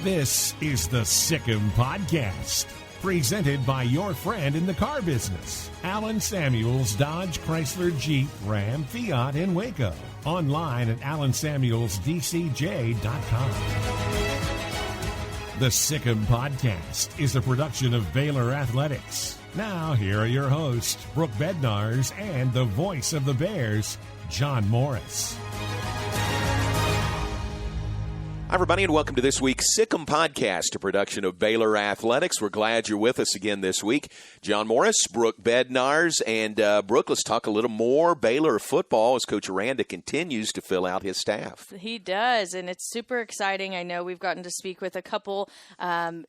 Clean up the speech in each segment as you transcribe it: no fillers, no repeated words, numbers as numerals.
This is the Sikkim Podcast, presented by your friend in the car business, Alan Samuels Dodge Chrysler Jeep Ram Fiat in Waco. Online at alansamuelsdcj.com. The Sikkim Podcast is a production of Baylor Athletics. Now, here are your hosts, Brooke Bednarz and the voice of the Bears, John Morris. Hi, everybody, and welcome to this week's Sikkim Podcast, a production of Baylor Athletics. We're glad you're with us again this week. John Morris, Brooke Bednarz, and Brooke, let's talk a little more Baylor football as Coach Aranda continues to fill out his staff. He does, and it's super exciting. I know we've gotten to speak with a couple.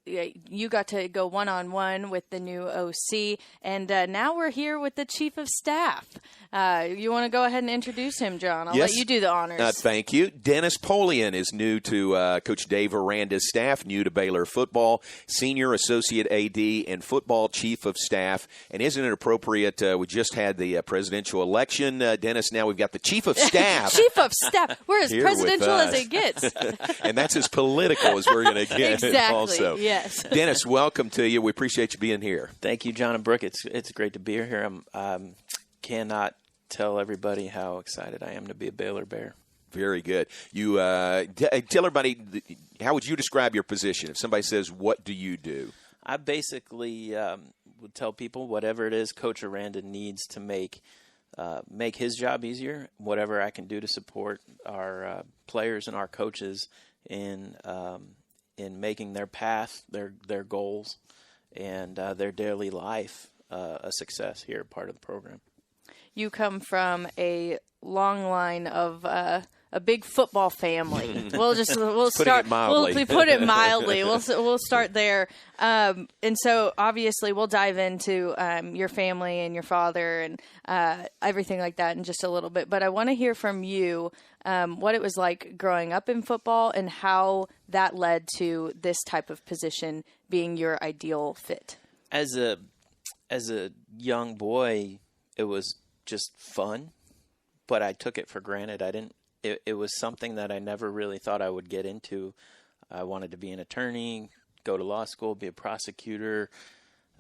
You got to go one-on-one with the new OC, and now we're here with the Chief of Staff. You want to go ahead and introduce him, John? I'll let you do the honors. Thank you. Dennis Polian is new to Coach Dave Aranda's staff, new to Baylor football, Senior Associate AD and Football Chief of Staff. And isn't it appropriate? We just had the presidential election. Dennis, now we've got the Chief of Staff. Chief of Staff. We're as presidential as it gets. And that's as political as we're going to get. Exactly, also. Yes. Dennis, welcome to you. We appreciate you being here. Thank you, John and Brooke. It's great to be here. I cannot tell everybody how excited I am to be a Baylor Bear. Very good. You tell everybody, how would you describe your position? If somebody says, what do you do? I basically would tell people whatever it is Coach Aranda needs to make his job easier, whatever I can do to support our players and our coaches in making their path, their goals, and their daily life a success here, part of the program. You come from a long line of a big football family. We'll start. We'll put it mildly. We'll start there. And so obviously we'll dive into your family and your father and everything like that in just a little bit. But I want to hear from you what it was like growing up in football and how that led to this type of position being your ideal fit. As a young boy, it was just fun, but I took it for granted. It was something that I never really thought I would get into. I wanted to be an attorney, go to law school, be a prosecutor,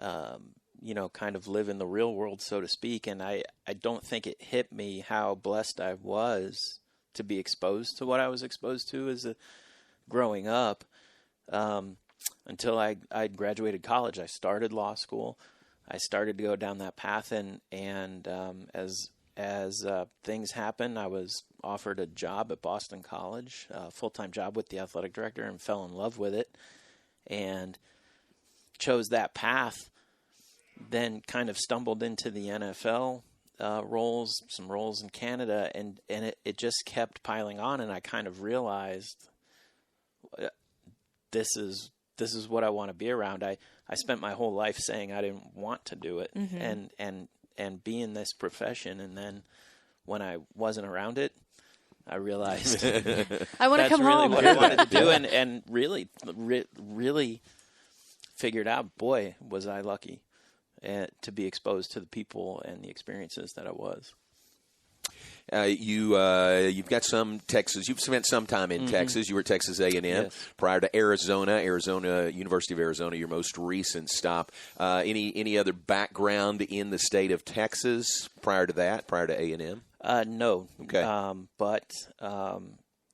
kind of live in the real world, so to speak. And I don't think it hit me how blessed I was to be exposed to what I was exposed to growing up. Until I graduated college, I started law school. I started to go down that path, and as things happened, I was offered a job at Boston College, a full-time job with the athletic director, and fell in love with it, and chose that path. Then kind of stumbled into the NFL roles, some roles in Canada, and it just kept piling on, and I kind of realized this is what I want to be around. I spent my whole life saying I didn't want to do it, and be in this profession. And then when I wasn't around it, I realized I want to come really home. what I wanted to do, and really figured out, boy, was I lucky to be exposed to the people and the experiences that I was. You've got some Texas. You've spent some time in Texas. You were at Texas A&M Yes. prior to Arizona, University of Arizona, your most recent stop. Any other background in the state of Texas prior to that, prior to A&M? No. Okay. But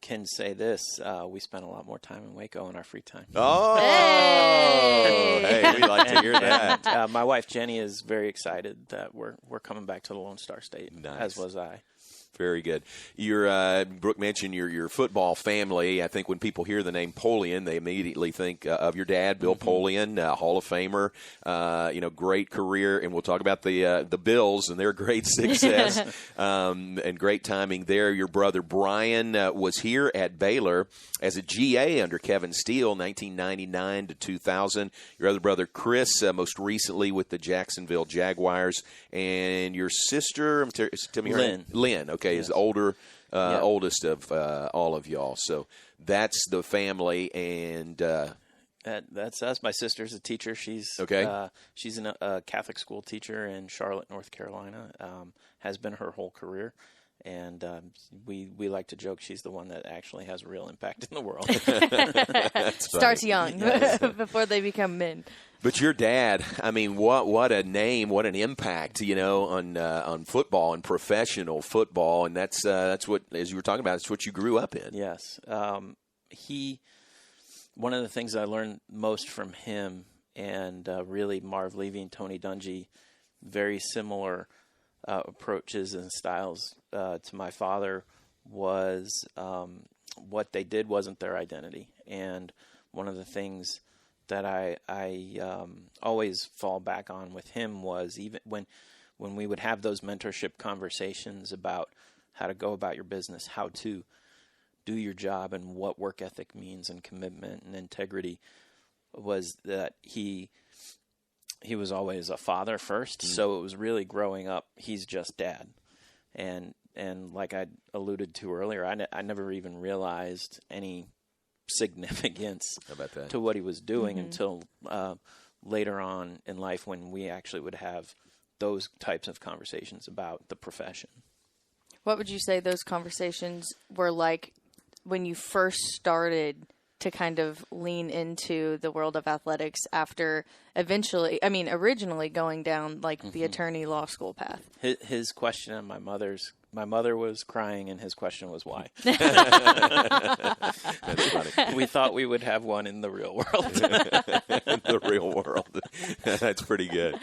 can say this: we spent a lot more time in Waco in our free time. Oh, hey, we like to hear that. And, my wife Jenny is very excited that we're coming back to the Lone Star State, Nice. as was I. Very good. Brooke mentioned your football family. I think when people hear the name Polian, they immediately think of your dad, Bill Polian, Hall of Famer. Great career, and we'll talk about the Bills and their great success and great timing there. Your brother Brian was here at Baylor as a GA under Kevin Steele, 1999 to 2000. Your other brother Chris, most recently with the Jacksonville Jaguars, and your sister, tell me her name. Lynn. Okay, is the oldest of all of y'all. So that's the family, and that's us. My sister's a teacher. She's a Catholic school teacher in Charlotte, North Carolina. Has been her whole career, And we like to joke she's the one that actually has a real impact in the world. Starts young before they become men. But your dad, I mean, what a name, what an impact, on football and professional football, and that's what, as you were talking about, it's what you grew up in. Yes, one of the things I learned most from him, and really Marv Levy and Tony Dungy, very similar approaches and styles to my father, was what they did wasn't their identity. And one of the things that I always fall back on with him was, even when we would have those mentorship conversations about how to go about your business, how to do your job, and what work ethic means, and commitment and integrity, was that he was always a father first. So it was really growing up, he's just dad. And like I alluded to earlier, I never even realized any significance to what he was doing until later on in life, when we actually would have those types of conversations about the profession. What would you say those conversations were like when you first started to kind of lean into the world of athletics after originally going down like the attorney law school path? His question and my mother was crying, and his question was why. That's funny. We thought we would have one in the real world. The real world. That's pretty good.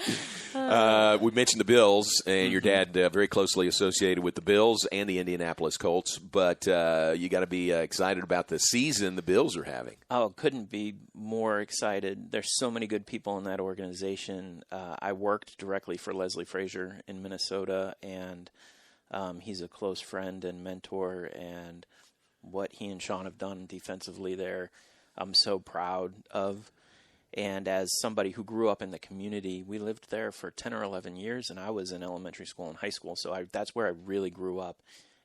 We mentioned the Bills, and your dad very closely associated with the Bills and the Indianapolis Colts, but you got to be excited about the season the Bills are having. Oh, couldn't be more excited. There's so many good people in that organization. I worked directly for Leslie Frazier in Minnesota, and he's a close friend and mentor, and what he and Sean have done defensively there, I'm so proud of. And as somebody who grew up in the community, we lived there for 10 or 11 years, and I was in elementary school and high school, so that's where I really grew up.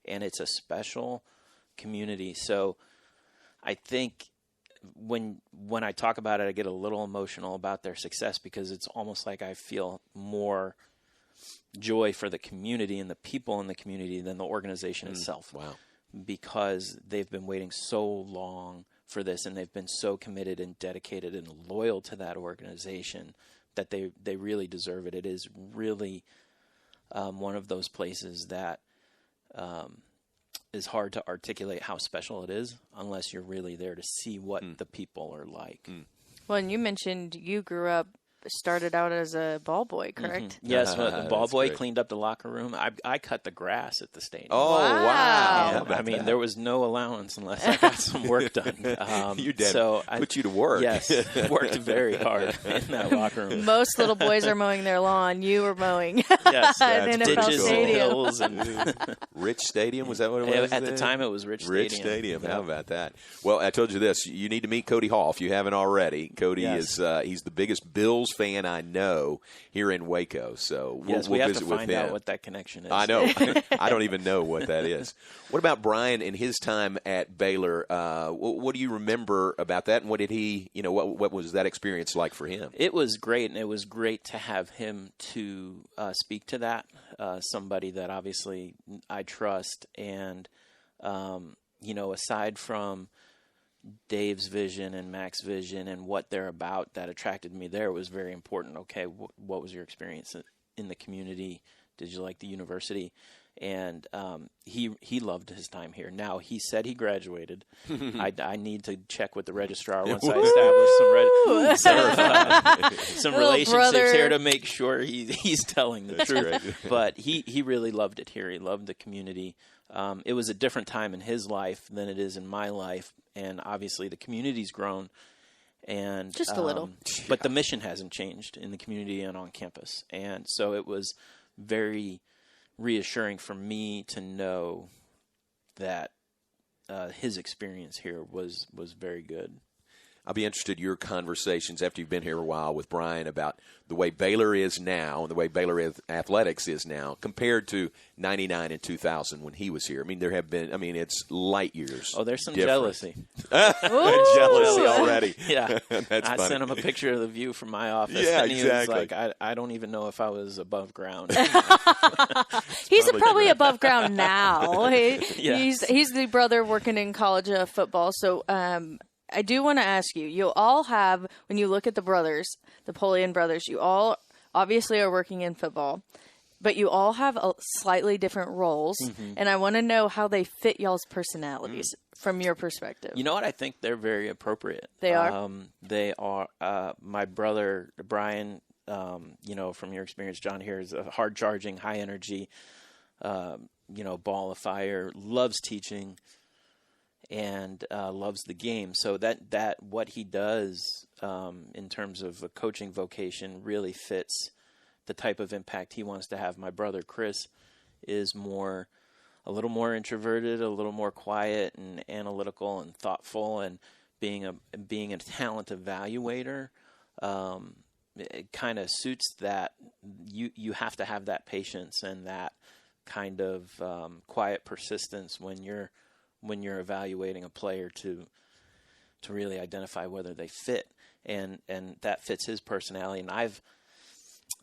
And it's a special community. So I think when I talk about it, I get a little emotional about their success, because it's almost like I feel more joy for the community and the people in the community than the organization itself. Wow. Because they've been waiting so long for this, and they've been so committed and dedicated and loyal to that organization that they really deserve it. It is really one of those places that is hard to articulate how special it is unless you're really there to see what the people are like. Well, and you mentioned you started out as a ball boy, correct? Yes, the ball boy cleaned up the locker room. I cut the grass at the stadium. Oh, wow. I mean, there was no allowance unless I got some work done. Your dad put you to work. Yes, worked very hard in that locker room. Most little boys are mowing their lawn. You were mowing yes, an NFL ditches, stadium. Hills, and Rich Stadium, was that what it was? At the time, it was Rich Stadium. Rich Stadium, how about that? Well, I told you this. You need to meet Cody Hall if you haven't already. Cody is he's the biggest Bills fan I know here in Waco, so we'll we have visit to with find him. out what that connection is. I know. I don't even know what that is. What about Brian and his time at Baylor? What do you remember about that, and what did he, what was that experience like for him? It was great, and it was great to have him to speak to that, somebody that obviously I trust, and, aside from Dave's vision and Mac's vision and what they're about that attracted me there, was very important. Okay, what was your experience in the community? Did you like the university? And he loved his time here. Now, he said he graduated. I need to check with the registrar once I establish some relationships here to make sure he's telling the truth. But he really loved it here. He loved the community. It was a different time in his life than it is in my life, and obviously the community's grown, and just a little. But the mission hasn't changed in the community and on campus, and so it was very reassuring for me to know that his experience here was very good. I'll be interested in your conversations after you've been here a while with Brian about the way Baylor is now and the way Baylor athletics is now compared to 99 and 2000 when he was here. I mean, it's light years. Oh, there's some different. jealousy. Jealousy already. Yeah. That's I funny. sent him a picture of the view from my office. Yeah, and he exactly. was like, I don't even know if I was above ground. He's probably above ground now. Yes. He's the brother working in college football. So I do want to ask you, you all have, when you look at the brothers, the Polian brothers, you all obviously are working in football, but you all have slightly different roles. Mm-hmm. And I want to know how they fit y'all's personalities from your perspective. You know what? I think they're very appropriate. They are? They are. My brother, Brian, from your experience, John, here is a hard-charging, high-energy, ball of fire, loves teaching, and loves the game. So that what he does in terms of a coaching vocation really fits the type of impact he wants to have. My brother Chris is a little more introverted, a little more quiet and analytical and thoughtful, and being a talent evaluator. It kind of suits that. You have to have that patience and that kind of quiet persistence when you're evaluating a player to really identify whether they fit, and that fits his personality. And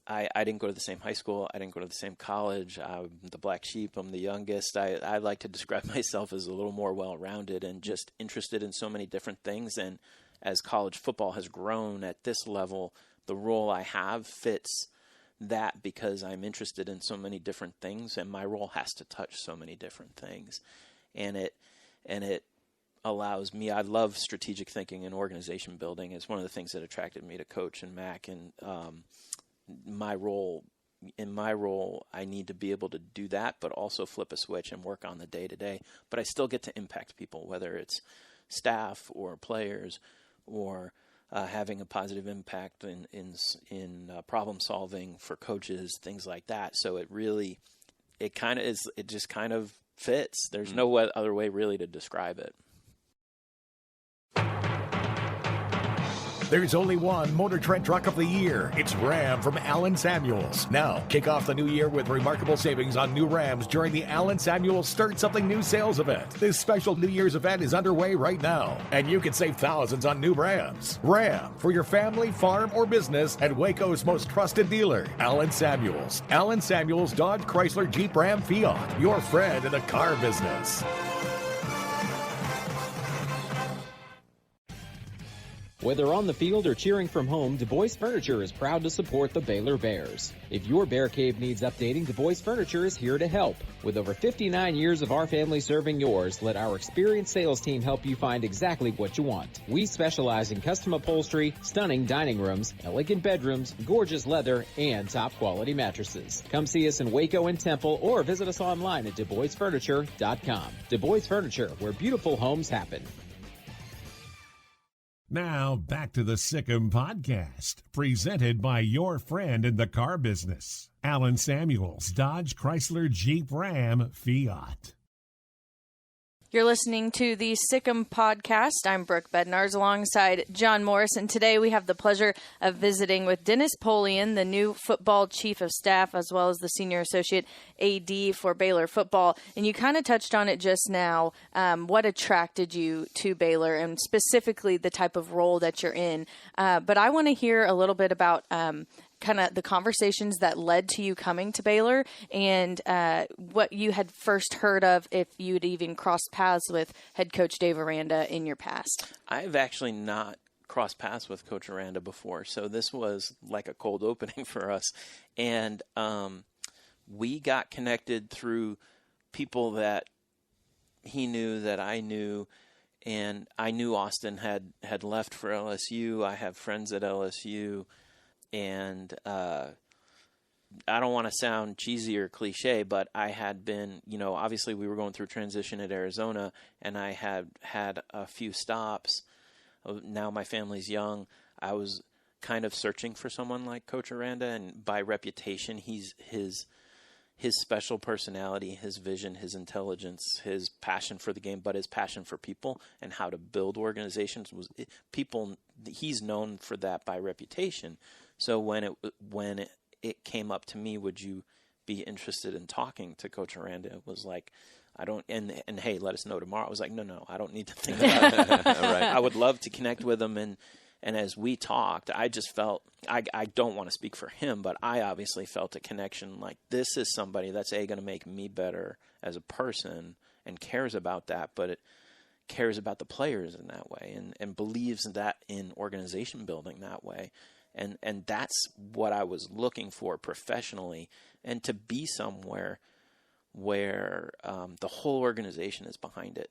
I didn't go to the same high school. I didn't go to the same college. I'm the black sheep. I'm the youngest. I like to describe myself as a little more well-rounded and just interested in so many different things. And as college football has grown at this level, the role I have fits that because I'm interested in so many different things, and my role has to touch so many different things. And it allows me. I love strategic thinking and organization building. It's one of the things that attracted me to Coach and Mac. And in my role, I need to be able to do that, but also flip a switch and work on the day-to-day. But I still get to impact people, whether it's staff or players or having a positive impact in problem solving for coaches, things like that. So it just kind of fits. There's no other way really to describe it. There's only one Motor Trend Truck of the Year. It's Ram from Allen Samuels. Now, kick off the new year with remarkable savings on new Rams during the Allen Samuels Start Something New sales event. This special New Year's event is underway right now, and you can save thousands on new Rams. Ram, for your family, farm, or business, at Waco's most trusted dealer, Allen Samuels. Allen Samuels Dodge, Chrysler, Jeep, Ram, Fiat. Your friend in the car business. Whether on the field or cheering from home, Du Bois Furniture is proud to support the Baylor Bears. If your bear cave needs updating, Du Bois Furniture is here to help. With over 59 years of our family serving yours, let our experienced sales team help you find exactly what you want. We specialize in custom upholstery, stunning dining rooms, elegant bedrooms, gorgeous leather, and top quality mattresses. Come see us in Waco and Temple or visit us online at DuBoisFurniture.com. Du Bois Furniture, where beautiful homes happen. Now, back to the Sikkim Podcast, presented by your friend in the car business, Allen Samuels, Dodge, Chrysler, Jeep, Ram, Fiat. You're listening to the Sikkim Podcast. I'm Brooke Bednarz alongside John Morris, and today we have the pleasure of visiting with Dennis Polian, the new football chief of staff, as well as the senior associate AD for Baylor Football. And you kind of touched on it just now, what attracted you to Baylor and specifically the type of role that you're in. But I want to hear a little bit about kind of the conversations that led to you coming to Baylor and what you had first heard of if you'd even crossed paths with head coach Dave Aranda in your past. I've actually not crossed paths with Coach Aranda before, so this was like a cold opening for us. And we got connected through people that he knew, that I knew, and I knew Austin had left for LSU. I have friends at LSU. And I don't want to sound cheesy or cliche, but I had been, obviously we were going through transition at Arizona, and I had a few stops. Now my family's young. I was kind of searching for someone like Coach Aranda, and by reputation, his his special personality, his vision, his intelligence, his passion for the game, but his passion for people and how to build organizations he's known for that by reputation. So when it came up to me, would you be interested in talking to Coach Aranda? It was like, I don't, and hey, let us know tomorrow. I was like, no, I don't need to think about it. Right. I would love to connect with him. And as we talked, I just felt, I don't want to speak for him, but I obviously felt a connection. Like, this is somebody that's going to make me better as a person and cares about that, but it cares about the players in that way and believes that in organization building that way. And that's what I was looking for professionally, and to be somewhere where the whole organization is behind it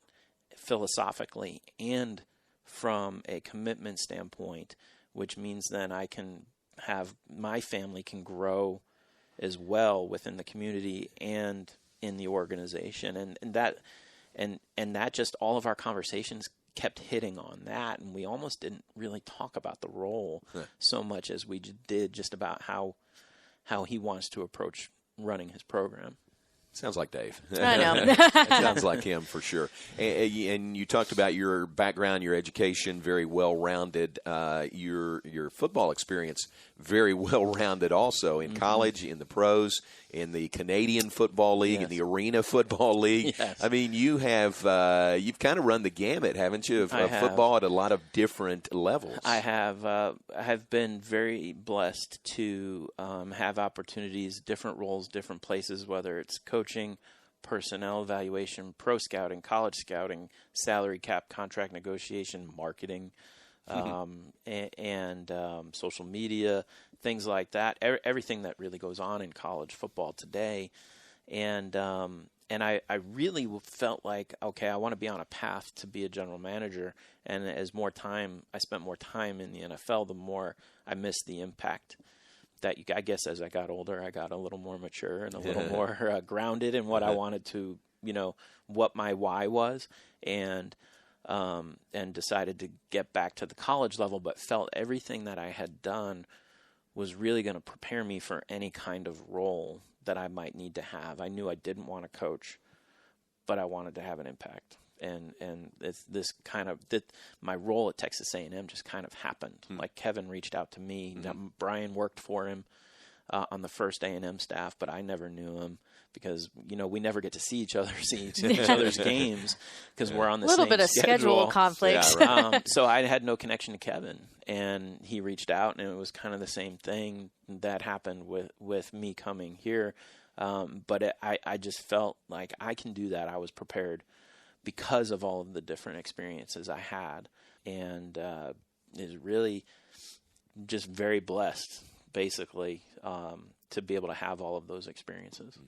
philosophically and from a commitment standpoint, which means then I can have my family can grow as well within the community and in the organization. And that just, all of our conversations kept hitting on that, and we almost didn't really talk about the role so much as we did just about how he wants to approach running his program. Sounds like Dave. I know. That sounds like him for sure. And you talked about your background, your education, very well-rounded. Your football experience, very well-rounded also in college, in the pros, in the Canadian Football League, in the Arena Football League. Yes. I mean, you've kind of run the gamut, haven't you, of football at a lot of different levels. I have been very blessed to have opportunities, different roles, different places, whether it's coaching, personnel evaluation, pro scouting, college scouting, salary cap, contract negotiation, marketing, and social media, things like that. Everything that really goes on in college football today. And I really felt like, okay, I want to be on a path to be a general manager. And as I spent more time in the NFL, the more I missed the impact that I guess as I got older, I got a little more mature and a little more grounded in what I wanted to, what my why was, and decided to get back to the college level, but felt everything that I had done was really going to prepare me for any kind of role that I might need to have. I knew I didn't want to coach, but I wanted to have an impact. And it's this kind of my role at Texas A&M just kind of happened. Like, Kevin reached out to me. Brian worked for him on the first A&M staff, but I never knew him because we never get to see each other's games because we're on the same schedule. A little bit of schedule conflicts. Yeah, right. So I had no connection to Kevin, and he reached out, and it was kind of the same thing that happened with me coming here. But I just felt like I can do that. I was prepared because of all of the different experiences I had, and is really just very blessed, basically, to be able to have all of those experiences.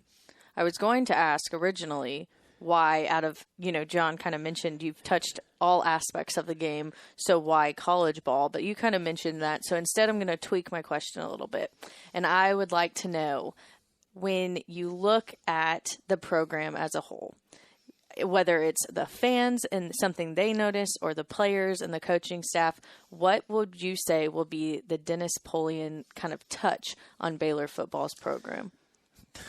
I was going to ask originally why, out of, John kind of mentioned you've touched all aspects of the game, so why college ball? But you kind of mentioned that, so instead I'm going to tweak my question a little bit, and I would like to know, when you look at the program as a whole, whether it's the fans and something they notice or the players and the coaching staff, what would you say will be the Dennis Polian kind of touch on Baylor football's program?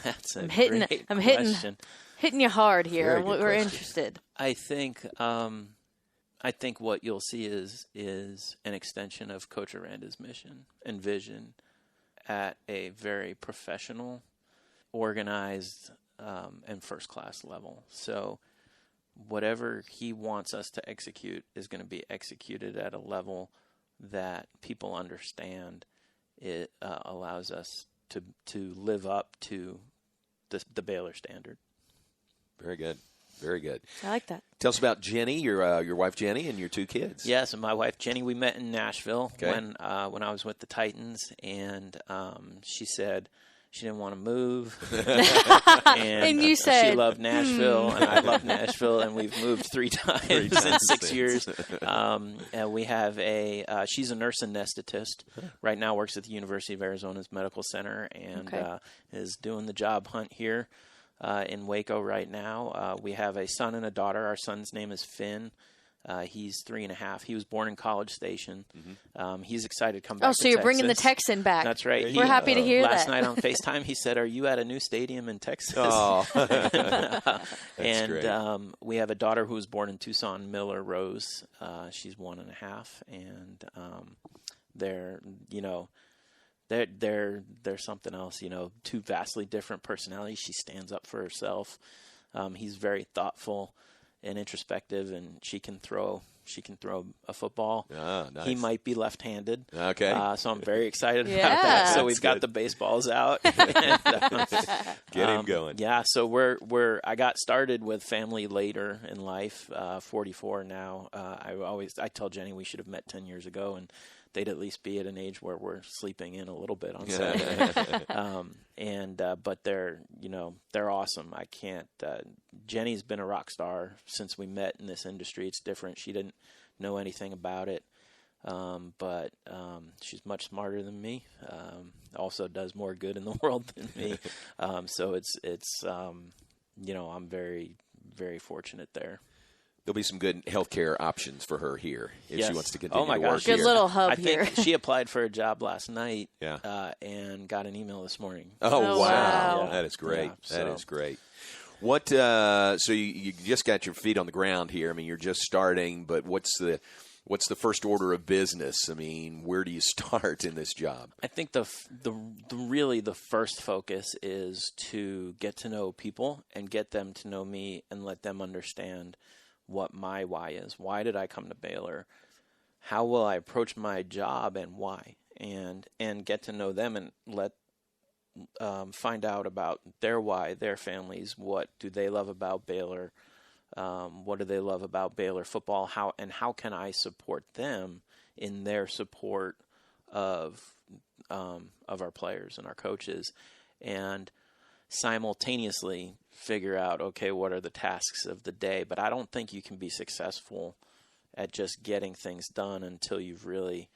That's a great question. Hitting you hard here. We're interested. I think what you'll see is an extension of Coach Aranda's mission and vision at a very professional, organized, and first-class level. So whatever he wants us to execute is going to be executed at a level that people understand. It allows us to live up to the Baylor standard. Very good. Very good. I like that. Tell us about Jenny, your wife Jenny, and your two kids. Yes, and my wife Jenny. We met in Nashville when I was with the Titans, and she said she didn't want to move. and you said she loved Nashville, and I love Nashville, and we've moved three times in 6 years. And we have she's a nurse anesthetist. Right now works at the University of Arizona's Medical Center, and is doing the job hunt here in Waco right now. We have a son and a daughter. Our son's name is Finn. He's 3.5. He was born in College Station. He's excited to come back. Oh, so you're bringing the Texan back. That's right. We're happy to hear last that. night on FaceTime, he said, "Are you at a new stadium in Texas?" Oh, and great. We have a daughter who was born in Tucson, Miller Rose. She's 1.5, and they're something else. Two vastly different personalities. She stands up for herself. He's very thoughtful and introspective, and she can throw a football. Nice. He might be left-handed. Okay. So I'm very excited about Yeah. that. So we've That's got good. the baseballs out. Get him going. Yeah. So I got started with family later in life, 44 now. I tell Jenny we should have met 10 years ago, and they'd at least be at an age where we're sleeping in a little bit on Saturday. But they're awesome. I can't. Jenny's been a rock star since we met in this industry. It's different. She didn't know anything about it, but she's much smarter than me. Also does more good in the world than me. So I'm very, very fortunate there. There'll be some good healthcare options for her here if she wants to continue my to work gosh. here. Good little hub I here. think she applied for a job last night. Yeah. And got an email this morning. Oh, wow. wow. That is great. Yeah, That is great. What? So you just got your feet on the ground here. I mean, you're just starting, but what's the first order of business? I mean, where do you start in this job? I think the first focus is to get to know people and get them to know me and let them understand what my why is. Why did I come to Baylor? How will I approach my job and why? And get to know them and find out about their why, their families. What do they love about Baylor? What do they love about Baylor football? How can I support them in their support of our players and our coaches, and simultaneously figure out, okay, what are the tasks of the day? But I don't think you can be successful at just getting things done until you've really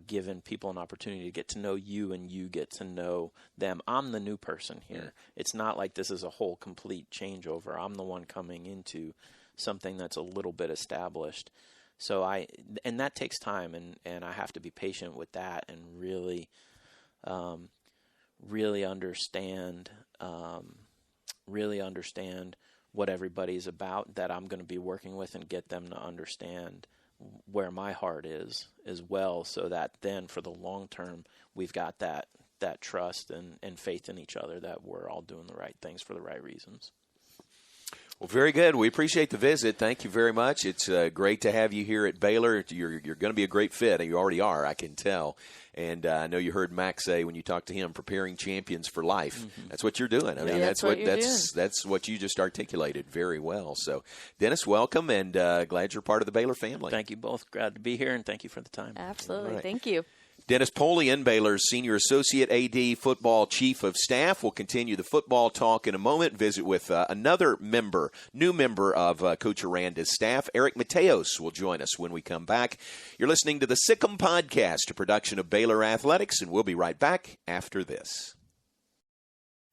given people an opportunity to get to know you and you get to know them. I'm the new person here. It's not like this is a whole complete changeover. I'm the one coming into something that's a little bit established. So and that takes time, and I have to be patient with that and really understand what everybody's about that I'm going to be working with, and get them to understand where my heart is as well, so that then for the long term we've got that trust and faith in each other that we're all doing the right things for the right reasons. Well, very good. We appreciate the visit. Thank you very much. It's great to have you here at Baylor. You're going to be a great fit. You already are, I can tell. And I know you heard Max say when you talked to him, preparing champions for life. Mm-hmm. That's what you're doing. I mean, that's what you just articulated very well. So, Dennis, welcome, and glad you're part of the Baylor family. Thank you both. Glad to be here, and thank you for the time. Absolutely. Right. Thank you. Dennis Polian, Baylor's Senior Associate AD Football Chief of Staff. We'll continue the football talk in a moment. Visit with another new member of Coach Aranda's staff. Erik Mateos will join us when we come back. You're listening to the Sick'em Podcast, a production of Baylor Athletics, and we'll be right back after this.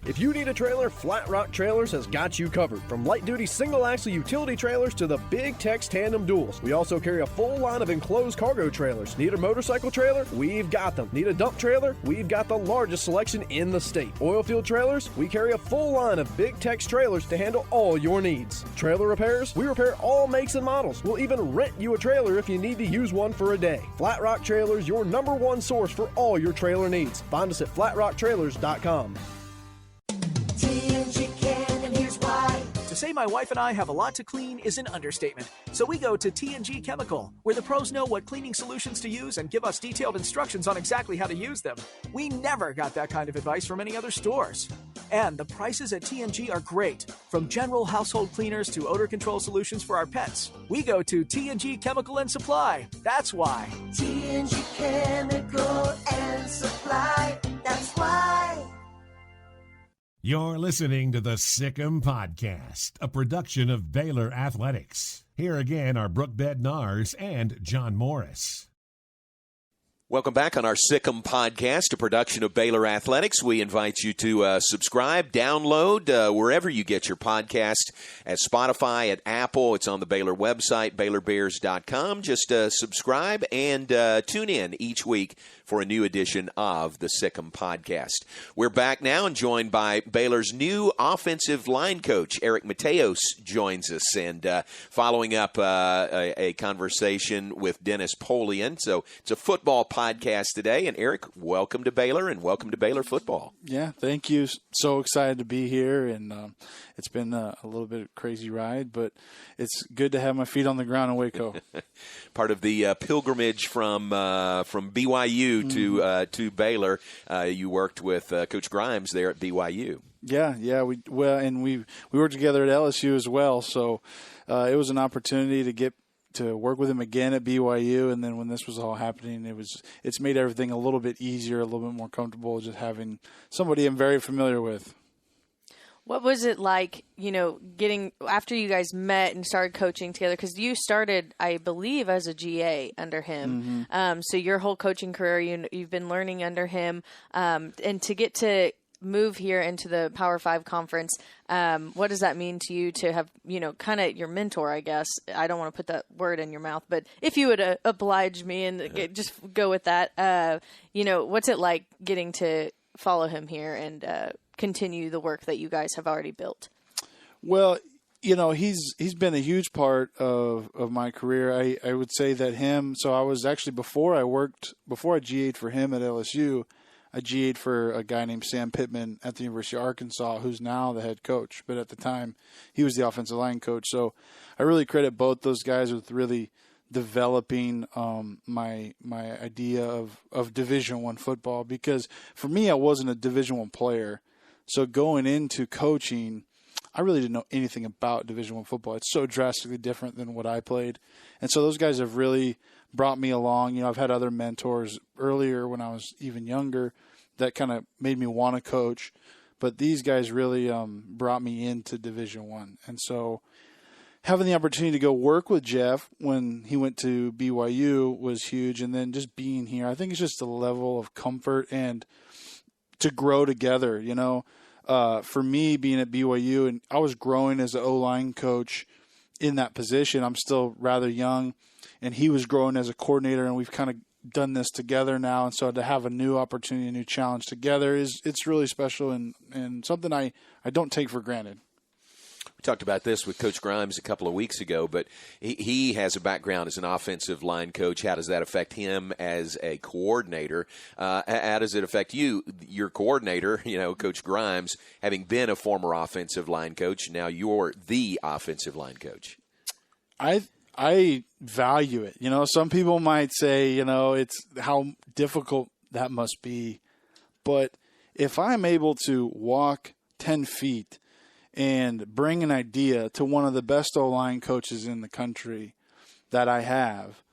If you need a trailer, Flat Rock Trailers has got you covered. From light-duty single-axle utility trailers to the Big Tex tandem duals. We also carry a full line of enclosed cargo trailers. Need a motorcycle trailer? We've got them. Need a dump trailer? We've got the largest selection in the state. Oilfield trailers? We carry a full line of Big Tex trailers to handle all your needs. Trailer repairs? We repair all makes and models. We'll even rent you a trailer if you need to use one for a day. Flat Rock Trailers, your #1 source for all your trailer needs. Find us at flatrocktrailers.com. T&G can, and here's why. To say my wife and I have a lot to clean is an understatement. So we go to T&G Chemical, where the pros know what cleaning solutions to use and give us detailed instructions on exactly how to use them. We never got that kind of advice from any other stores. And the prices at T&G are great. From general household cleaners to odor control solutions for our pets. We go to T&G Chemical and Supply. That's why. T&G Chemical and Supply. That's why. You're listening to the Sick'em Podcast, a production of Baylor Athletics. Here again are Brooke Bednarz and John Morris. Welcome back on our Sick'em podcast, a production of Baylor Athletics. We invite you to subscribe, download wherever you get your podcast, at Spotify, at Apple. It's on the Baylor website, BaylorBears.com. Just subscribe and tune in each week for a new edition of the Sick'em podcast. We're back now and joined by Baylor's new offensive line coach, Erik Mateos, joins us, and following up a conversation with Dennis Polian. So it's a football podcast today, and Erik, welcome to Baylor and welcome to Baylor Football. Yeah, thank you. So excited to be here, and it's been a little bit of a crazy ride, but it's good to have my feet on the ground in Waco. Part of the pilgrimage from BYU to Baylor. You worked with Coach Grimes there at BYU. Yeah, we worked together at LSU as well, so it was an opportunity to get to work with him again at BYU, and then when this was all happening, it's made everything a little bit easier, a little bit more comfortable, just having somebody I'm very familiar with. What was it like, getting after you guys met and started coaching together? Because you started, I believe, as a GA under him. Mm-hmm. So your whole coaching career, you've been learning under him, and to get to move here into the Power 5 conference, what does that mean to you to have, kind of your mentor, I guess? I don't want to put that word in your mouth, but if you would oblige me and just go with that, what's it like getting to follow him here and continue the work that you guys have already built? Well, he's been a huge part of my career. I would say that so I was actually, before I GA'd for him at LSU, I GA'd for a guy named Sam Pittman at the University of Arkansas, who's now the head coach. But at the time, he was the offensive line coach. So I really credit both those guys with really developing my idea of Division I football. Because for me, I wasn't a Division I player. So going into coaching, I really didn't know anything about Division I football. It's so drastically different than what I played. And so those guys have really brought me along. I've had other mentors earlier when I was even younger that kind of made me want to coach. But these guys really brought me into Division I. And so having the opportunity to go work with Jeff when he went to BYU was huge. And then just being here, I think it's just a level of comfort and to grow together, For me, being at BYU, and I was growing as an O-line coach in that position. I'm still rather young, and he was growing as a coordinator, and we've kind of done this together now. And so to have a new opportunity, a new challenge together it's really special and something I don't take for granted. We talked about this with Coach Grimes a couple of weeks ago, but he has a background as an offensive line coach. How does that affect him as a coordinator? How does it affect you, your coordinator, Coach Grimes, having been a former offensive line coach? Now you're the offensive line coach. I value it. Some people might say, it's how difficult that must be. But if I'm able to walk 10 feet and bring an idea to one of the best O-line coaches in the country that I have,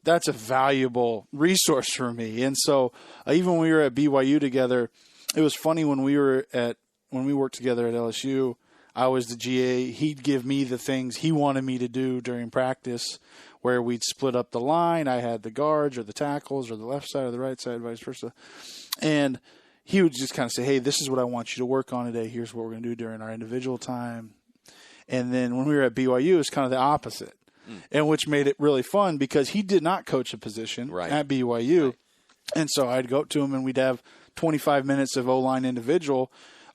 that's a valuable resource for me. And so even when we were at BYU together, it was funny when we worked together at LSU, I was the GA. He'd give me the things he wanted me to do during practice, where we'd split up the line. I had the guards or the tackles or the left side or the right side, vice versa. And he would just kind of say, hey, this is what I want you to work on today. Here's what we're going to do during our individual time. And then when we were at BYU, it was kind of the opposite, and which made it really fun because he did not coach a position at BYU. Right. And so I'd go up to him and we'd have 25 minutes of O-line individual.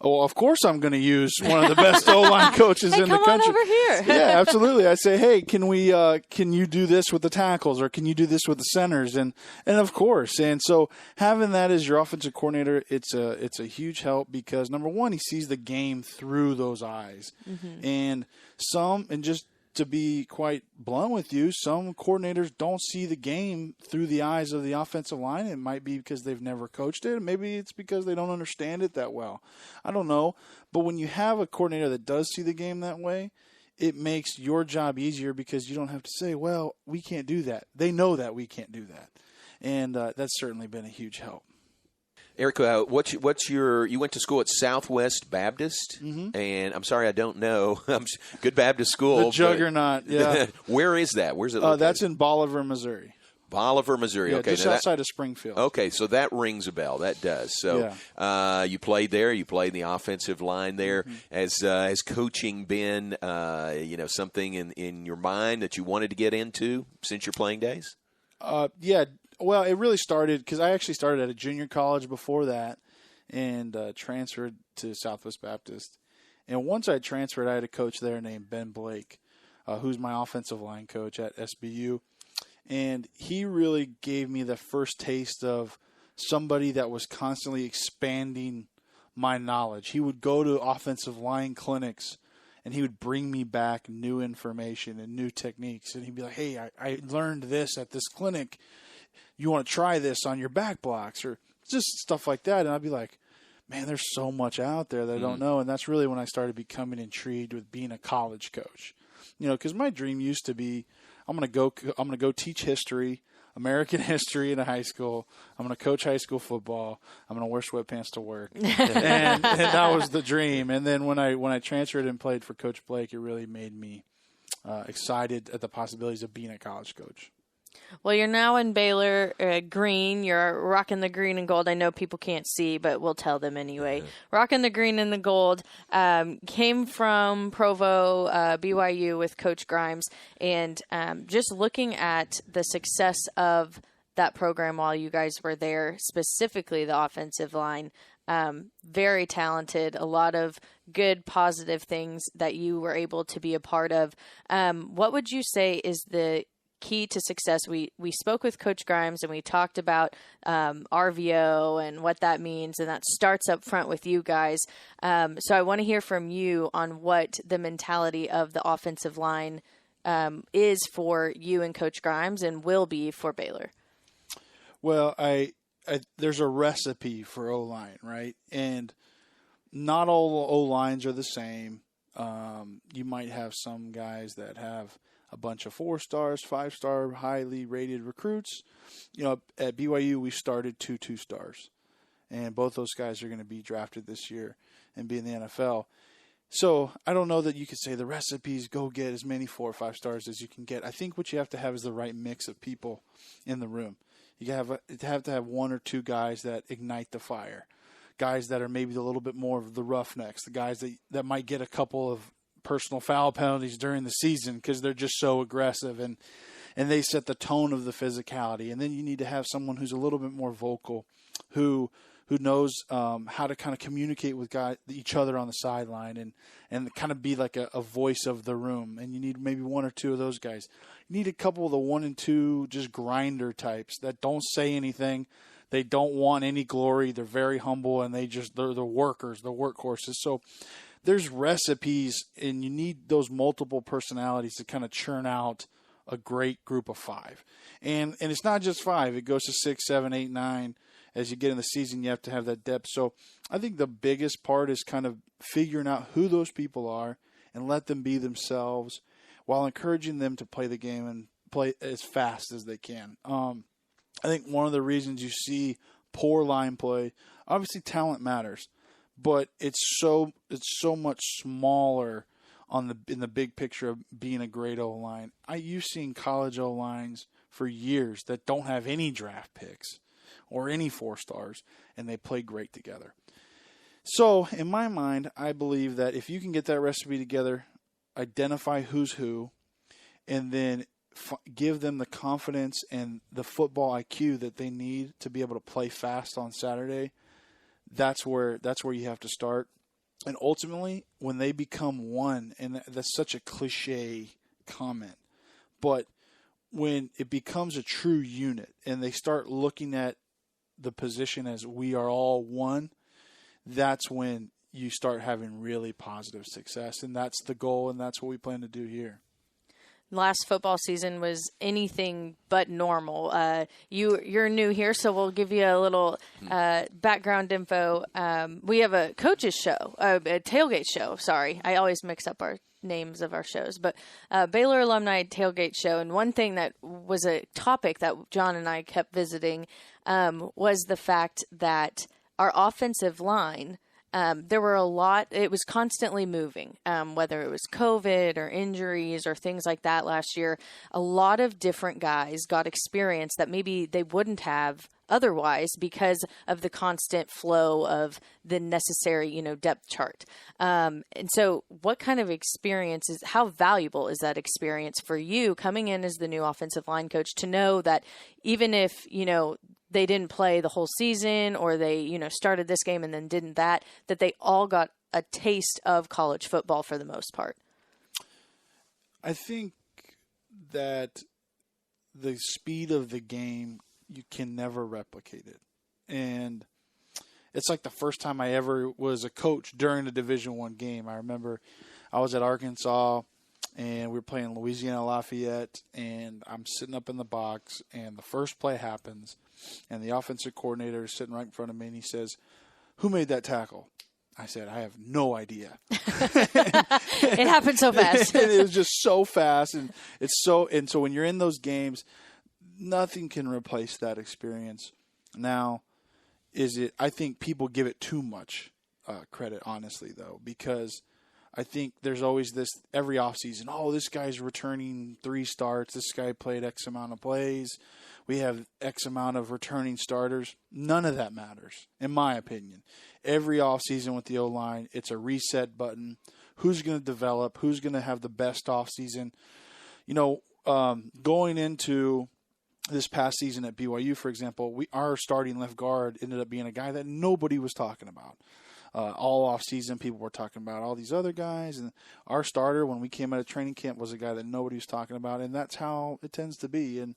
Oh, of course I'm going to use one of the best O-line coaches in the country. Come on over here. Yeah, absolutely. I say, hey, can you do this with the tackles, or can you do this with the centers? And of course. And so having that as your offensive coordinator, it's a huge help because number one, he sees the game through those eyes. Mm-hmm. And just to be quite blunt with you, some coordinators don't see the game through the eyes of the offensive line. It might be because they've never coached it. Maybe it's because they don't understand it that well. I don't know. But when you have a coordinator that does see the game that way, it makes your job easier because you don't have to say, well, we can't do that. They know that we can't do that. And that's certainly been a huge help. Erik, you went to school at Southwest Baptist, and I'm sorry I don't know. Good Baptist school. The Juggernaut, yeah. Where is that? Where's it located? That's in Bolivar, Missouri. Bolivar, Missouri. Yeah, Okay, just outside of Springfield. Okay, so that rings a bell. That does. So you played there. You played in the offensive line there. Has coaching been something in your mind that you wanted to get into since your playing days? Yeah. Well, it really started because I actually started at a junior college before that and transferred to Southwest Baptist. And once I transferred, I had a coach there named Ben Blake, who's my offensive line coach at SBU. And he really gave me the first taste of somebody that was constantly expanding my knowledge. He would go to offensive line clinics, and he would bring me back new information and new techniques. And he'd be like, hey, I learned this at this clinic. You want to try this on your back blocks or just stuff like that. And I'd be like, man, there's so much out there that I don't know. And that's really when I started becoming intrigued with being a college coach. Because my dream used to be, I'm going to go teach history, American history in a high school. I'm going to coach high school football. I'm going to wear sweatpants to work. and that was the dream. And then when I transferred and played for Coach Blake, it really made me excited at the possibilities of being a college coach. Well, you're now in Baylor green. You're rocking the green and gold. I know people can't see, but we'll tell them anyway. Rocking the green and the gold. Came from Provo, BYU with Coach Grimes. And just looking at the success of that program while you guys were there, specifically the offensive line, very talented, a lot of good, positive things that you were able to be a part of. What would you say is the key to success? We spoke with Coach Grimes and we talked about RVO and what that means, and that starts up front with you guys. So I want to hear from you on what the mentality of the offensive line is for you and Coach Grimes and will be for Baylor. Well, there's a recipe for O-line, right? And not all O-lines are the same. You might have some guys that have a bunch of 4-stars, 5-star, highly rated recruits. At BYU, we started 2 2-stars. And both those guys are going to be drafted this year and be in the NFL. So I don't know that you could say the recipes go get as many 4 or 5 stars as you can get. I think what you have to have is the right mix of people in the room. You have to have 1 or 2 guys that ignite the fire, guys that are maybe a little bit more of the roughnecks, the guys that might get a couple of personal foul penalties during the season because they're just so aggressive and they set the tone of the physicality. And then you need to have someone who's a little bit more vocal, who knows how to kind of communicate with each other on the sideline and kind of be like a voice of the room. And you need maybe 1 or 2 of those guys. You need a couple of the 1 and 2 just grinder types that don't say anything. They don't want any glory. They're very humble and they're the workers, the workhorses. So there's recipes, and you need those multiple personalities to kind of churn out a great group of 5. And it's not just 5. It goes to 6, 7, 8, 9. As you get in the season, you have to have that depth. So I think the biggest part is kind of figuring out who those people are and let them be themselves while encouraging them to play the game and play as fast as they can. I think one of the reasons you see poor line play, obviously talent matters, but it's so much smaller in the big picture of being a great O-line. You've seen college O-lines for years that don't have any draft picks or any 4-stars, and they play great together. So in my mind, I believe that if you can get that recipe together, identify who's who, and then give them the confidence and the football IQ that they need to be able to play fast on Saturday, that's where you have to start. And ultimately, when they become one, and that's such a cliche comment, but when it becomes a true unit and they start looking at the position as we are all one, that's when you start having really positive success. And that's the goal, and that's what we plan to do here. Last football season was anything but normal. You're new here, so we'll give you a little background info. We have a coaches show, a tailgate show. Sorry, I always mix up our names of our shows, but Baylor Alumni Tailgate Show. And one thing that was a topic that John and I kept visiting was the fact that our offensive line there were a lot. It was constantly moving, whether it was COVID or injuries or things like that last year. A lot of different guys got experience that maybe they wouldn't have otherwise because of the constant flow of the necessary, depth chart. And so what kind of experience how valuable is that experience for you coming in as the new offensive line coach to know that even if, they didn't play the whole season or they, started this game and then didn't that they all got a taste of college football for the most part? I think that the speed of the game, you can never replicate it. And it's like the first time I ever was a coach during a Division I game. I remember I was at Arkansas and we were playing Louisiana Lafayette, and I'm sitting up in the box, and the first play happens, and the offensive coordinator is sitting right in front of me, and he says, "Who made that tackle?" I said, "I have no idea." It happened so fast. It was just so fast, and so when you're in those games, nothing can replace that experience. Now, I think people give it too much credit, honestly, though, because I think there's always this every offseason, this guy's returning 3 starts. This guy played X amount of plays. We have X amount of returning starters. None of that matters, in my opinion. Every offseason with the O-line, it's a reset button. Who's going to develop? Who's going to have the best offseason? Going into this past season at BYU, for example, our starting left guard ended up being a guy that nobody was talking about. All off season, people were talking about all these other guys, and our starter when we came out of training camp was a guy that nobody was talking about, and that's how it tends to be. And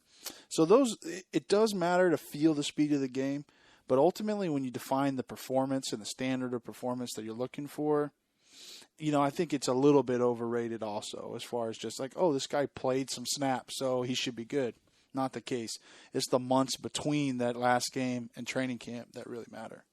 so it does matter to feel the speed of the game, but ultimately when you define the performance and the standard of performance that you're looking for, I think it's a little bit overrated also, as far as just like, this guy played some snaps, so he should be good. Not the case. It's the months between that last game and training camp that really matter.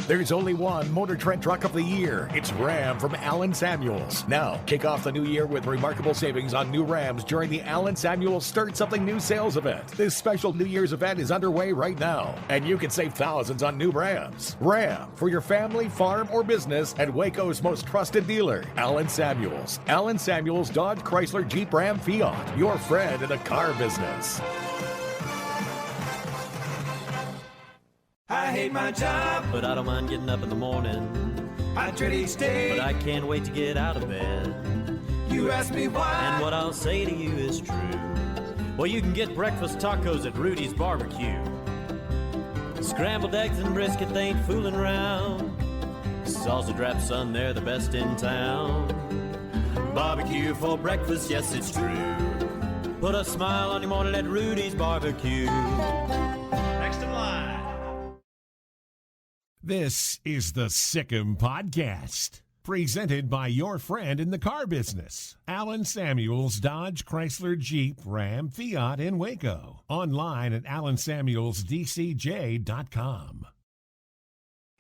There's only one Motor Trend Truck of the Year. It's Ram from Allen Samuels. Now, kick off the new year with remarkable savings on new Rams during the Allen Samuels Start Something New sales event. This special New Year's event is underway right now, and you can save thousands on new Rams. Ram, for your family, farm, or business, and Waco's most trusted dealer, Allen Samuels. Allen Samuels Dodge, Chrysler, Jeep, Ram, Fiat. Your friend in the car business. I hate my job, but I don't mind getting up in the morning. I dread each day, but I can't wait to get out of bed. You ask me why, and what I'll say to you is true. Well, you can get breakfast tacos at Rudy's Barbecue. Scrambled eggs and brisket, they ain't fooling around. Salsa drap, son, they're the best in town. Barbecue for breakfast, yes, it's true. Put a smile on your morning at Rudy's Barbecue. Next in line. This is the Sick'em Podcast, presented by your friend in the car business, Allen Samuels Dodge, Chrysler, Jeep, Ram, Fiat in Waco. Online at allensamuelsdcj.com.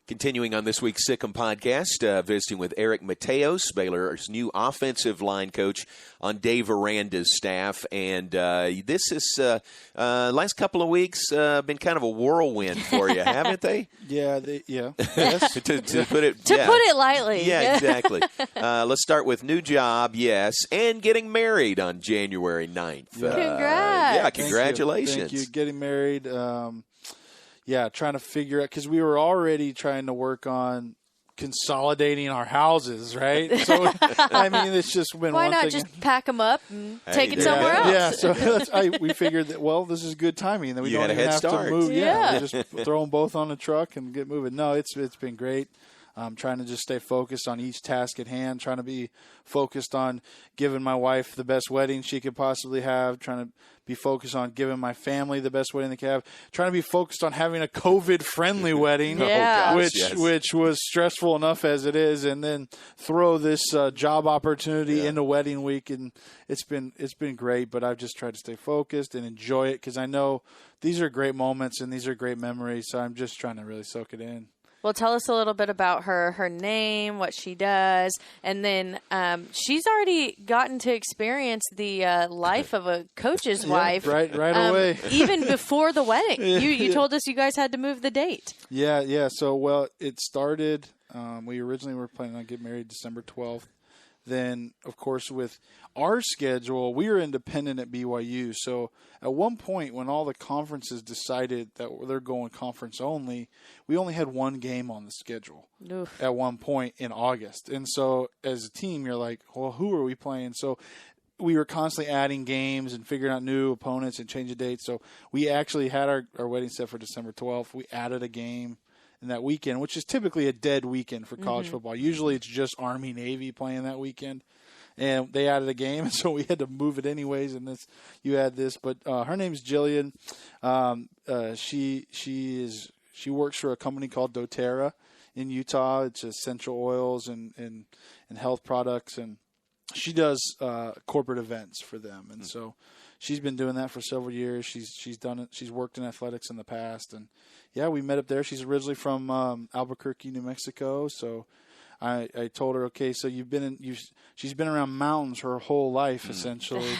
Continuing on this week's Sick'em Podcast, visiting with Erik Mateos, Baylor's new offensive line coach on Dave Aranda's staff. And this is, last couple of weeks, been kind of a whirlwind for you, haven't they? Yeah. Yes. to put it put it lightly. Yeah, exactly. Let's start with new job, yes, and getting married on January 9th. Congrats. Congratulations. Thank you. Getting married. Trying to figure out, because we were already trying to work on consolidating our houses, right? So, it's just been Why one not thing. Just pack them up and take it somewhere else? Yeah, so we figured that, this is good timing. That we don't even have to move. Yeah. We just throw them both on the truck and get moving. No, it's been great. Trying to just stay focused on each task at hand, trying to be focused on giving my wife the best wedding she could possibly have, trying to be focused on giving my family the best wedding they could have, trying to be focused on having a COVID-friendly wedding, which was stressful enough as it is, and then throw this job opportunity into wedding week, and it's been great, but I've just tried to stay focused and enjoy it because I know these are great moments and these are great memories, so I'm just trying to really soak it in. Well, tell us a little bit about her name, what she does, and then she's already gotten to experience the life of a coach's wife. Right away. Even before the wedding. You told us you guys had to move the date. Yeah. So, well, it started, we originally were planning on getting married December 12th. Then, of course, with our schedule, we were independent at BYU. So at one point when all the conferences decided that they're going conference only, we only had one game on the schedule at one point in August. And so as a team, you're like, well, who are we playing? So we were constantly adding games and figuring out new opponents and changing dates. So we actually had our wedding set for December 12th. We added a game in that weekend, which is typically a dead weekend for college football. Usually it's just Army-Navy playing that weekend. And they added a game, and so we had to move it anyways. And you add this, but her name's Jillian. She works for a company called doTERRA in Utah. It's essential oils and health products, and she does corporate events for them. And so she's been doing that for several years. She's done it. She's worked in athletics in the past, and yeah, we met up there. She's originally from Albuquerque, New Mexico. So I told her, okay, so she's been around mountains her whole life essentially.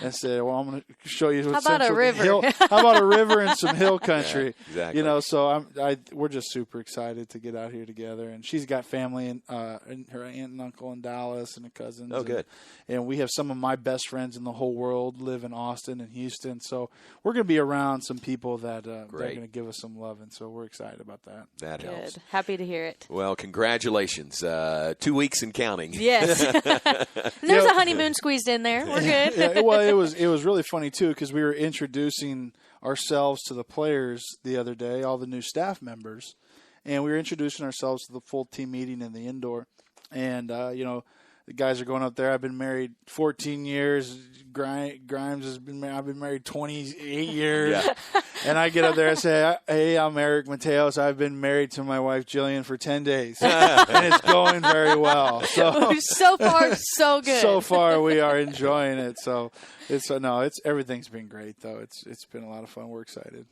I said, well, I'm going to show you. How about a river? How about a river and some hill country? Yeah, exactly. So we're just super excited to get out here together. And she's got family and her aunt and uncle in Dallas and her cousins. Oh, good. And we have some of my best friends in the whole world live in Austin and Houston. So we're going to be around some people that are going to give us some love. And so we're excited about that. That Good. helps. Happy to hear it. Well, congratulations. 2 weeks and counting. Yes. There's a honeymoon squeezed in there. We're good. Yeah, well, it was really funny, too, because we were introducing ourselves to the players the other day, all the new staff members. And we were introducing ourselves to the full team meeting in the indoor. And, the guys are going up there. I've been married 14 years. Grimes has been married. I've been married 28 years. Yeah. And I get up there and say, hey, I'm Erik Mateos. I've been married to my wife, Jillian, for 10 days. And it's going very well. So far, so good. So far, we are enjoying it. So everything's been great, though. It's been a lot of fun. We're excited.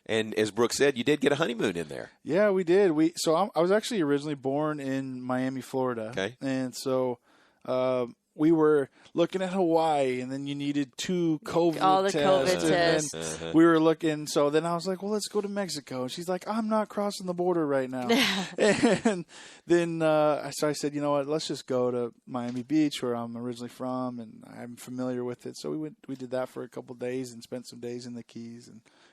And as Brooke said, you did get a honeymoon in there. Yeah, we did. I was actually originally born in Miami, Florida. Okay. And so we were looking at Hawaii, and then you needed 2 COVID tests. All the COVID tests. We were looking. So then I was like, well, let's go to Mexico. And she's like, I'm not crossing the border right now. And then so I said, you know what, let's just go to Miami Beach, where I'm originally from, and I'm familiar with it. So we did that for a couple of days and spent some days in the Keys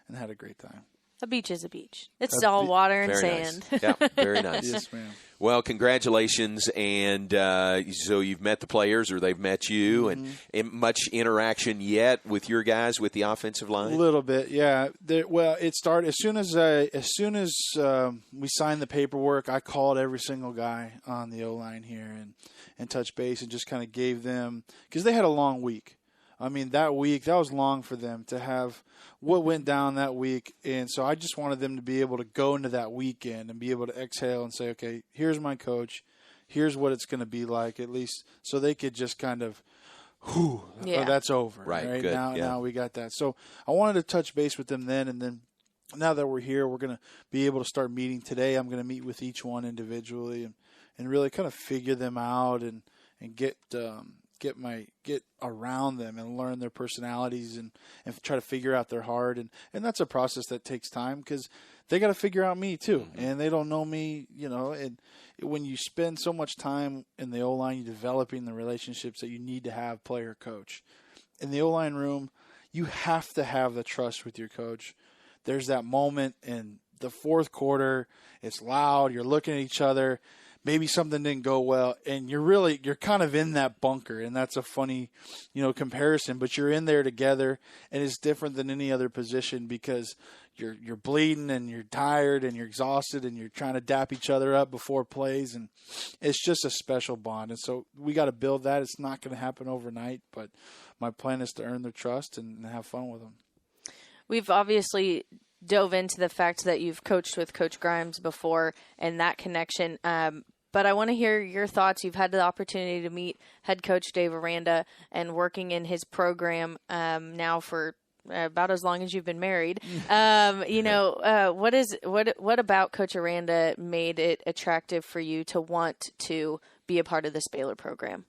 and had a great time. A beach is a beach. It's all water and sand. Nice. Yeah, very nice. Yes, ma'am. Well, congratulations. And so you've met the players, or they've met you, and much interaction yet with your guys with the offensive line? A little bit, yeah. It started as soon as we signed the paperwork. I called every single guy on the O-line here and touched base and just kind of gave them, because they had a long week. I mean, that was long for them to have what went down that week. And so I just wanted them to be able to go into that weekend and be able to exhale and say, okay, here's my coach. Here's what it's going to be like, at least so they could just kind of, that's over. Right? Good. Now we got that. So I wanted to touch base with them then. And then now that we're here, we're going to be able to start meeting today. I'm going to meet with each one individually and really kind of figure them out and get around them and learn their personalities and try to figure out their heart. And that's a process that takes time, because they got to figure out me too. And they don't know me, and when you spend so much time in the O-line, you're developing the relationships that you need to have player-coach. In the O-line room, you have to have the trust with your coach. There's that moment in the fourth quarter. It's loud. You're looking at each other. Maybe something didn't go well, and you're kind of in that bunker, and that's a funny, comparison. But you're in there together, and it's different than any other position, because you're bleeding and you're tired and you're exhausted and you're trying to dap each other up before plays, and it's just a special bond. And so we got to build that. It's not going to happen overnight, but my plan is to earn their trust and have fun with them. We've obviously dove into the fact that you've coached with Coach Grimes before and that connection. But I want to hear your thoughts. You've had the opportunity to meet head coach Dave Aranda and working in his program now for about as long as you've been married. What about Coach Aranda made it attractive for you to want to be a part of this Baylor program?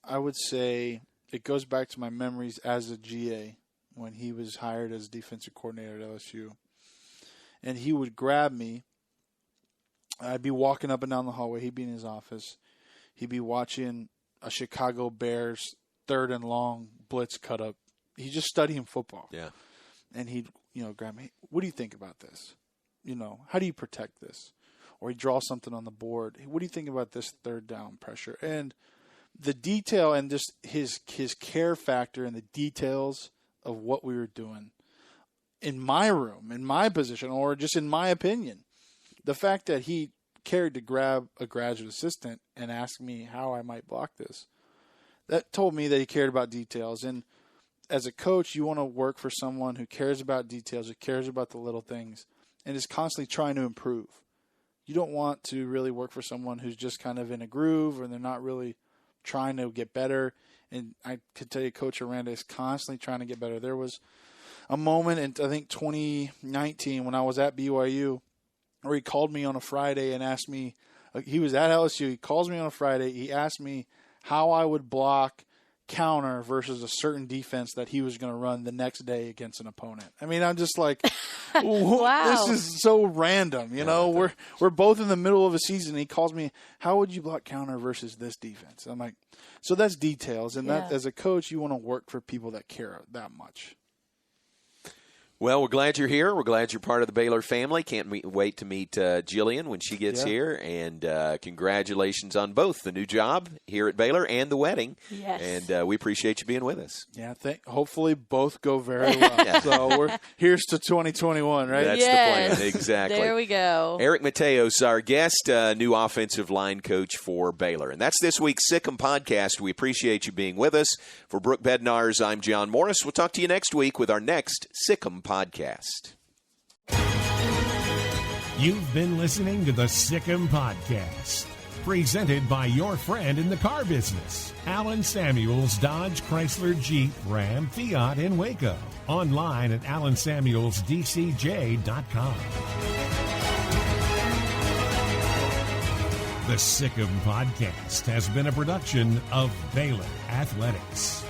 I would say it goes back to my memories as a GA when he was hired as defensive coordinator at LSU. And he would grab me. I'd be walking up and down the hallway. He'd be in his office. He'd be watching a Chicago Bears 3rd and long blitz cut up. He's just studying football. Yeah. And he'd, grab me. What do you think about this? How do you protect this? Or he'd draw something on the board. What do you think about this 3rd down pressure? And the detail and just his care factor and the details of what we were doing in my room, in my position, or just in my opinion. The fact that he cared to grab a graduate assistant and ask me how I might block this, that told me that he cared about details. And as a coach, you want to work for someone who cares about details, who cares about the little things, and is constantly trying to improve. You don't want to really work for someone who's just kind of in a groove or they're not really trying to get better. And I could tell you Coach Aranda is constantly trying to get better. There was a moment in, I think, 2019 when I was at BYU where he called me on a Friday and asked me, he was at LSU, he calls me on a Friday, he asked me how I would block counter versus a certain defense that he was going to run the next day against an opponent. I mean, I'm just like, wow. This is so random. We're both in the middle of a season. He calls me, how would you block counter versus this defense? I'm like, so that's details. And that as a coach, you want to work for people that care that much. Well, we're glad you're here. We're glad you're part of the Baylor family. Can't wait to meet Jillian when she gets here. And congratulations on both the new job here at Baylor and the wedding. Yes. And we appreciate you being with us. Yeah, hopefully both go very well. So here's to 2021, right? That's the plan. Exactly. There we go. Erik Mateos, our guest, new offensive line coach for Baylor. And that's this week's Sick 'em podcast. We appreciate you being with us. For Brooke Bednarz, I'm John Morris. We'll talk to you next week with our next Sick 'em podcast. You've been listening to the Sick 'em Podcast, presented by your friend in the car business, Alan Samuels Dodge Chrysler Jeep Ram Fiat in Waco. Online at alansamuelsdcj.com. The Sick 'em Podcast has been a production of Baylor Athletics.